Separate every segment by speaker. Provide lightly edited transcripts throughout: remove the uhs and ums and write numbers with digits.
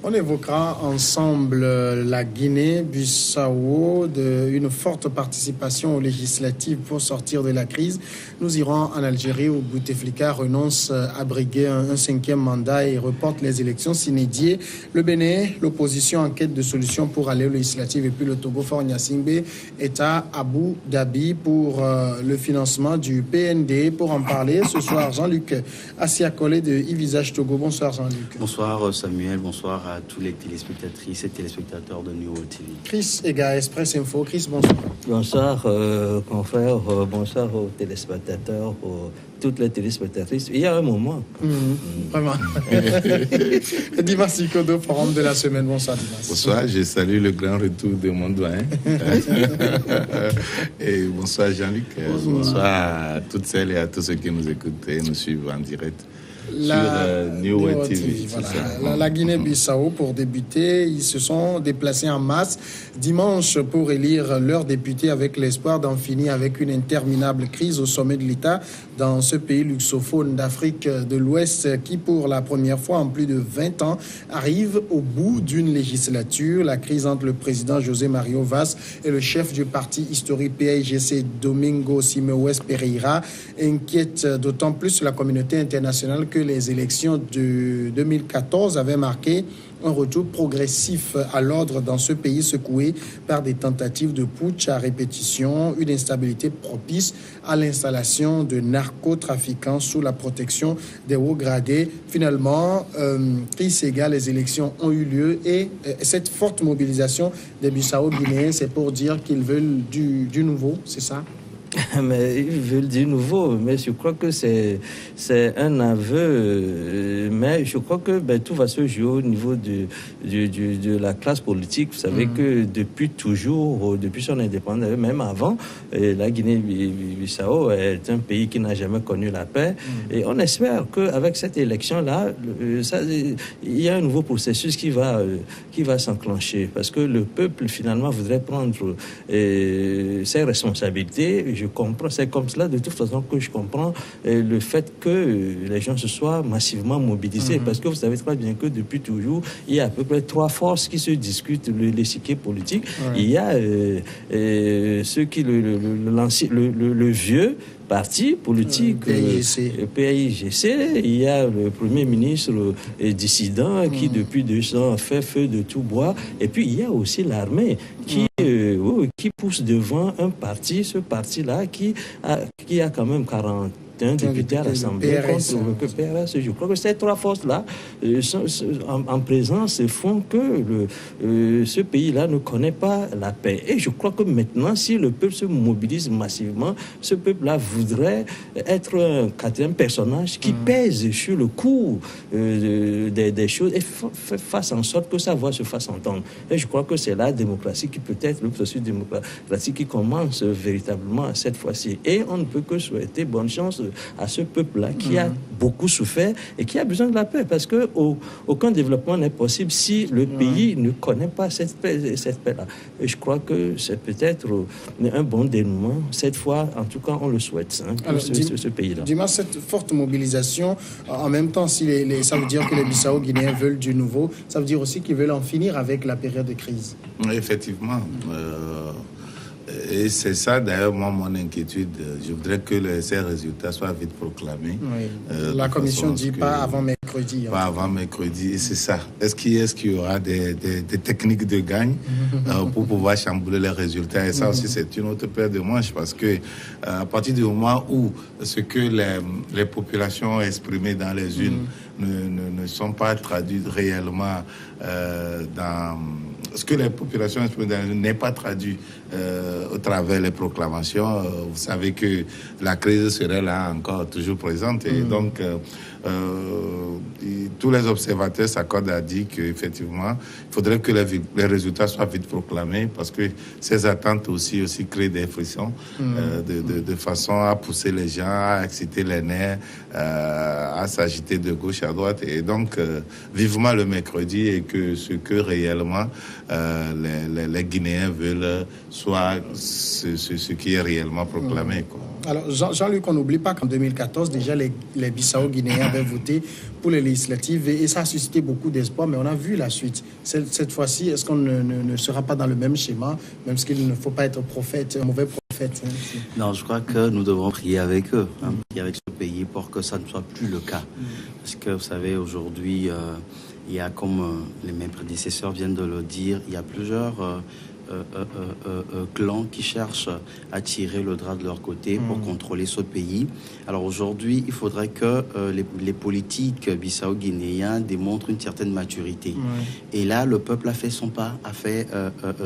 Speaker 1: On évoquera ensemble la Guinée-Bissau, une forte participation aux législatives pour sortir de la crise. Nous irons en Algérie où Bouteflika renonce à briguer un 5e mandat et reporte les élections s'inédiées. Le Bénin, l'opposition en quête de solutions pour aller aux législatives, et puis le Togo, Faure Gnassingbé, est à Abu Dhabi pour le financement du PND. Pour en parler ce soir, Jean-Luc Assiakole de e-Visage Togo. Bonsoir Jean-Luc.
Speaker 2: Bonsoir Samuel, bonsoir à tous les téléspectatrices et téléspectateurs de Nuo TV.
Speaker 1: Chris Ega, Express Info. Chris, bonsoir.
Speaker 3: Bonsoir confrères, bonsoir aux téléspectateurs, toutes les téléspectatrices. Il y a un moment.
Speaker 1: Vraiment. Dimas Sikodo, forum de la semaine. Bonsoir Dimas.
Speaker 4: Bonsoir, je salue le grand retour de mon doyen. Et bonsoir Jean-Luc. Bonsoir à toutes celles et à tous ceux qui nous écoutent et nous suivent en direct. Sur New TV.
Speaker 1: Voilà. La Guinée-Bissau, pour débuter, ils se sont déplacés en masse dimanche pour élire leurs députés avec l'espoir d'en finir avec une interminable crise au sommet de l'État dans ce pays luxophone d'Afrique de l'Ouest qui, pour la première fois en plus de 20 ans, arrive au bout d'une législature. La crise entre le président José Mario Vaz et le chef du parti historique PAIGC, Domingo Simeões Pereira, inquiète d'autant plus la communauté internationale que les élections de 2014 avaient marqué un retour progressif à l'ordre dans ce pays secoué par des tentatives de putsch à répétition, une instabilité propice à l'installation de narcotrafiquants sous la protection des hauts gradés. Finalement, crise égale, les élections ont eu lieu et cette forte mobilisation des Bissau-Guinéens, c'est pour dire qu'ils veulent du nouveau, c'est ça?
Speaker 3: Mais ils veulent du nouveau, mais je crois que c'est un aveu, mais je crois que tout va se jouer au niveau de la classe politique. Vous savez que depuis toujours, depuis son indépendance, même avant, la Guinée-Bissau est un pays qui n'a jamais connu la paix. Et on espère qu'avec cette élection-là, il y a un nouveau processus qui va s'enclencher, parce que le peuple finalement voudrait prendre ses responsabilités. Je comprends, c'est comme cela de toute façon que je comprends le fait que les gens se soient massivement mobilisés, parce que vous savez très bien que depuis toujours, il y a à peu près 3 forces qui se discutent l'échiquier politique. Il y a ceux qui le vieux parti politique PAIGC, il y a le premier ministre dissident qui depuis 2 ans fait feu de tout bois, et puis il y a aussi l'armée qui pousse devant un parti, ce parti-là qui a quand même 41 députés à l'Assemblée contre le PRS. Je crois que ces 3 forces-là en présence font que ce pays-là ne connaît pas la paix. Et je crois que maintenant, si le peuple se mobilise massivement, ce peuple-là voudrait être un 4e personnage qui pèse sur le cours des choses et fasse en sorte que sa voix se fasse entendre. Et je crois que c'est la démocratie qui peut être le processus démocratique qui commence véritablement cette fois-ci. Et on ne peut que souhaiter bonne chance à ce peuple-là qui a beaucoup souffert et qui a besoin de la paix, parce que aucun développement n'est possible si le pays ne connaît pas cette paix-là. Et je crois que c'est peut-être un bon dénouement. Cette fois, en tout cas, on le souhaite pour ce pays-là.
Speaker 1: Dis-moi, cette forte mobilisation, en même temps, si ça veut dire que les Bissau-Guinéens veulent du nouveau, ça veut dire aussi qu'ils veulent en finir avec la période de crise.
Speaker 4: Effectivement. Et c'est ça, d'ailleurs, moi, mon inquiétude. Je voudrais que ces résultats soient vite proclamés.
Speaker 1: La commission dit pas avant mercredi.
Speaker 4: Pas avant mercredi, et c'est ça. Est-ce qu'il y aura des techniques de gagne pour pouvoir chambouler les résultats? Et ça aussi, c'est une autre paire de manches, parce que à partir du moment où ce que les populations ont exprimé dans les urnes ne sont pas traduites réellement dans... Ce que les populations expriment n'est pas traduit au travers les proclamations. Vous savez que la crise serait là encore toujours présente. Et donc, tous les observateurs s'accordent à dire qu'effectivement, il faudrait que les résultats soient vite proclamés, parce que ces attentes aussi créent des frissons de façon à pousser les gens, à exciter les nerfs, à s'agiter de gauche à droite. Et donc, vivement le mercredi, et que ce que réellement les Guinéens veulent soit ce qui est réellement proclamé, quoi.
Speaker 1: Alors, Jean-Luc, on n'oublie pas qu'en 2014, déjà, les Bissau-Guinéens avaient voté pour les législatives et ça a suscité beaucoup d'espoir, mais on a vu la suite. Cette fois-ci, est-ce qu'on ne sera pas dans le même schéma, même s'il ne faut pas être prophète, un mauvais prophète?
Speaker 2: Non, je crois que nous devons prier avec eux, prier avec ce pays pour que ça ne soit plus le cas. Parce que, vous savez, aujourd'hui, il y a, comme mes prédécesseurs viennent de le dire, il y a plusieurs clans qui cherchent à tirer le drap de leur côté pour contrôler ce pays. Alors aujourd'hui, il faudrait que les politiques bissau-guinéens démontrent une certaine maturité. Et là, le peuple a fait son pas, a fait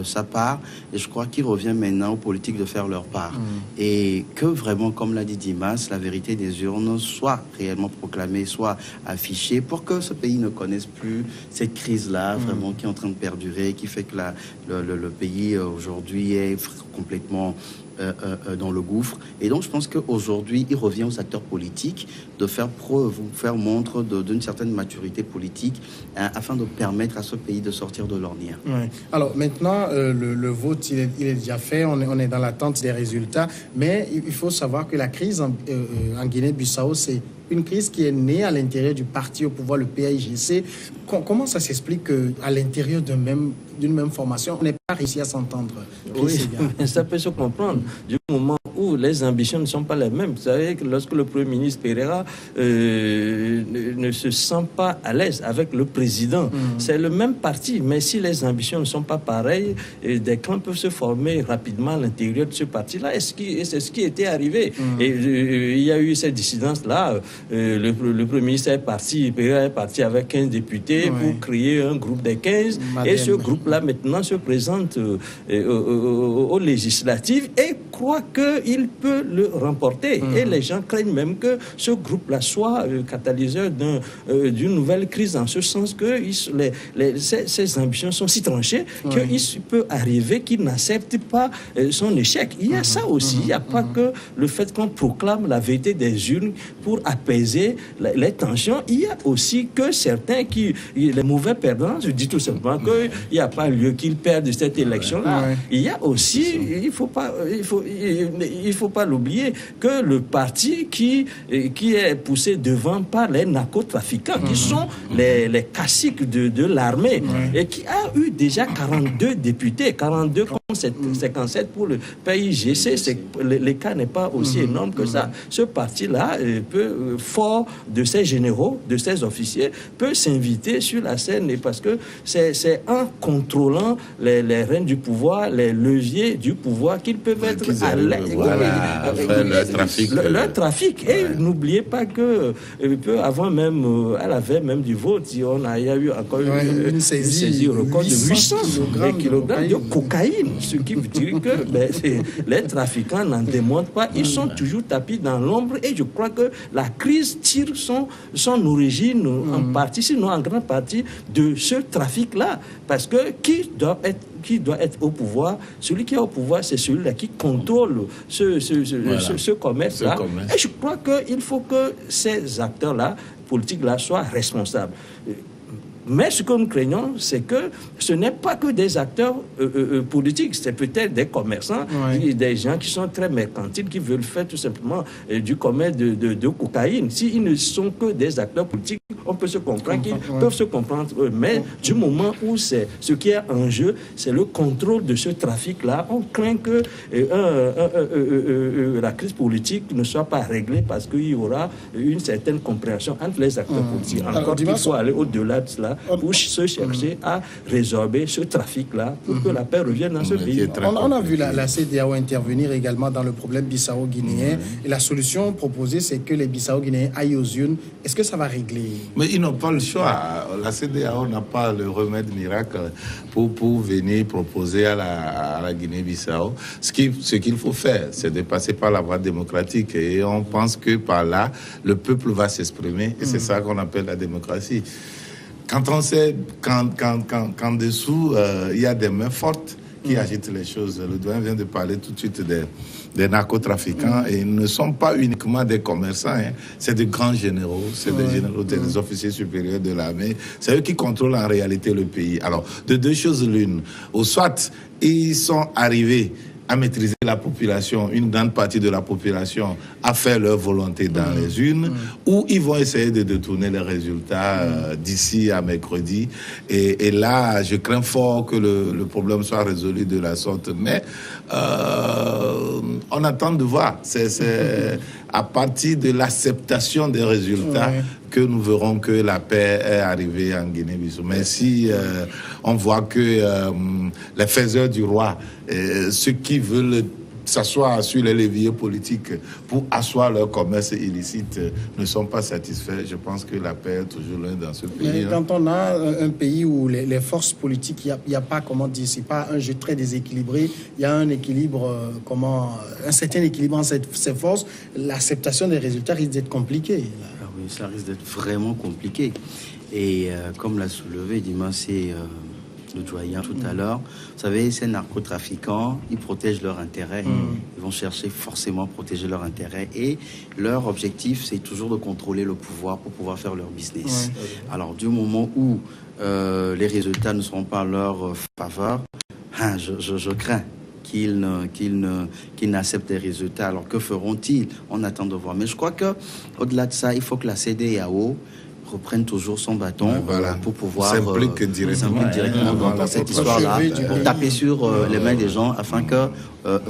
Speaker 2: sa part, et je crois qu'il revient maintenant aux politiques de faire leur part. Et que vraiment, comme l'a dit Dimas, la vérité des urnes soit réellement proclamée, soit affichée, pour que ce pays ne connaisse plus cette crise-là, vraiment, qui est en train de perdurer, qui fait que le pays aujourd'hui est complètement dans le gouffre. Et donc, je pense qu'aujourd'hui, il revient aux acteurs politiques de faire preuve ou faire montre d'une certaine maturité politique afin de permettre à ce pays de sortir de l'ornière.
Speaker 1: Ouais. Alors, maintenant, le vote, il est déjà fait. On est dans l'attente des résultats. Mais il faut savoir que la crise en Guinée-Bissau, c'est une crise qui est née à l'intérieur du parti au pouvoir, le PAIGC. Comment ça s'explique qu'à l'intérieur d'une même formation, on n'ait pas réussi à s'entendre?
Speaker 3: Oui, ça peut se comprendre. Du moment où les ambitions ne sont pas les mêmes. Vous savez que lorsque le Premier ministre Pereira ne se sent pas à l'aise avec le président, c'est le même parti, mais si les ambitions ne sont pas pareilles, des clans peuvent se former rapidement à l'intérieur de ce parti-là. Et c'est ce qui était arrivé. Et il y a eu cette dissidence-là. Le Premier ministre est parti, Pereira est parti avec 15 députés pour créer un groupe des 15. Et ce groupe-là, maintenant, se présente aux législatives et croit qu'il peut le remporter. Et les gens craignent même que ce groupe-là soit catalyseur d'une nouvelle crise, en ce sens que ses ambitions sont si tranchées qu'il peut arriver qu'il n'accepte pas son échec. Il y a ça aussi. Il n'y a pas que le fait qu'on proclame la vérité des urnes pour apaiser les tensions. Il y a aussi que certains les mauvais perdants, je dis tout simplement qu'il n'y a pas lieu qu'ils perdent cette élection-là. Il y a aussi, il faut pas l'oublier, que le parti qui est poussé devant par les narcotrafiquants, qui sont les caciques de l'armée, et qui a eu déjà 42 députés, 42 contre 57 pour le PAIGC. L'écart n'est pas aussi énorme que ça. Ce parti-là peut, fort de ses généraux, de ses officiers, peut s'inviter sur la scène, et parce que c'est en contrôlant les rênes du pouvoir, les leviers du pouvoir, qu'ils peuvent être à l'aise. Leur trafic. Et n'oubliez pas que peu avant même, à la veille même du vote, il y a eu encore une saisie record de 800 kg de cocaïne, ce qui veut dire que les trafiquants n'en démontrent pas. Ils sont toujours tapis dans l'ombre, et je crois que la crise tire son origine en partie, sinon en grande partie, de ce trafic-là. Parce que qui doit être au pouvoir? Celui qui est au pouvoir, c'est celui-là qui contrôle ce commerce-là. Et je crois qu'il faut que ces acteurs-là, politiques-là, soient responsables. Mais ce que nous craignons, c'est que ce n'est pas que des acteurs politiques, c'est peut-être des commerçants, des gens qui sont très mercantiles, qui veulent faire tout simplement du commerce de cocaïne. S'ils ne sont que des acteurs politiques, on peut se comprendre qu'ils peuvent se comprendre eux. Mais du moment où c'est ce qui est en jeu, c'est le contrôle de ce trafic-là, on craint que la crise politique ne soit pas réglée, parce qu'il y aura une certaine compréhension entre les acteurs politiques. Encore qu'il faut aller au-delà de cela pour se chercher à résorber ce trafic-là pour que la paix revienne dans ce pays.
Speaker 1: On a vu la CEDEAO intervenir également dans le problème bissau-guinéen. Et la solution proposée, c'est que les bissau-guinéens aillent aux urnes. Est-ce que ça va régler?
Speaker 4: Mais ils n'ont pas le choix. La CEDEAO n'a pas le remède miracle pour venir proposer à la Guinée-Bissau. Ce qu'il faut faire, c'est de passer par la voie démocratique. Et on pense que par là, le peuple va s'exprimer. Et c'est ça qu'on appelle la Quand on sait qu'en dessous, il y a des mains fortes qui agitent les choses. Le doyen vient de parler tout de suite des narcotrafiquants et ils ne sont pas uniquement des commerçants, hein. C'est des grands généraux, c'est des généraux, des officiers supérieurs de l'armée. C'est eux qui contrôlent en réalité le pays. Alors, de deux choses l'une, ou soit ils sont arrivés à maîtriser la population, une grande partie de la population, à faire leur volonté dans les urnes, ou ils vont essayer de détourner les résultats d'ici à mercredi. Et là, je crains fort que le problème soit résolu de la sorte. Mais on attend de voir. C'est à partir de l'acceptation des résultats que nous verrons que la paix est arrivée en Guinée-Bissau. Mais si on voit que les faiseurs du roi, ceux qui veulent s'asseoir sur les leviers politiques pour asseoir leur commerce illicite ne sont pas satisfaits. Je pense que la paix est toujours loin dans ce pays.
Speaker 1: Mais quand on a un pays où les forces politiques, il n'y a pas, comment dire, c'est pas un jeu très déséquilibré, il y a un équilibre, un certain équilibre entre ces forces, l'acceptation des résultats risque d'être compliquée.
Speaker 2: Ah oui, ça risque d'être vraiment compliqué. Et comme l'a soulevé Dimas et le doyen tout à l'heure, vous savez, ces narcotrafiquants, ils protègent leurs intérêts. Ils vont chercher forcément à protéger leurs intérêts. Et leur objectif, c'est toujours de contrôler le pouvoir pour pouvoir faire leur business. Alors, du moment où les résultats ne seront pas en leur faveur, je crains qu'ils n'acceptent les résultats. Alors, que feront-ils? On attend de voir. Mais je crois qu'au-delà de ça, il faut que la CEDEAO reprenne toujours son bâton pour pouvoir
Speaker 4: s'implique directement
Speaker 2: dans cette histoire-là, pour taper sur les mains des gens afin que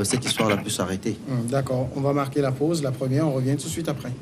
Speaker 2: cette histoire-là puisse s'arrêter.
Speaker 1: D'accord, on va marquer la pause, la première, on revient tout de suite après.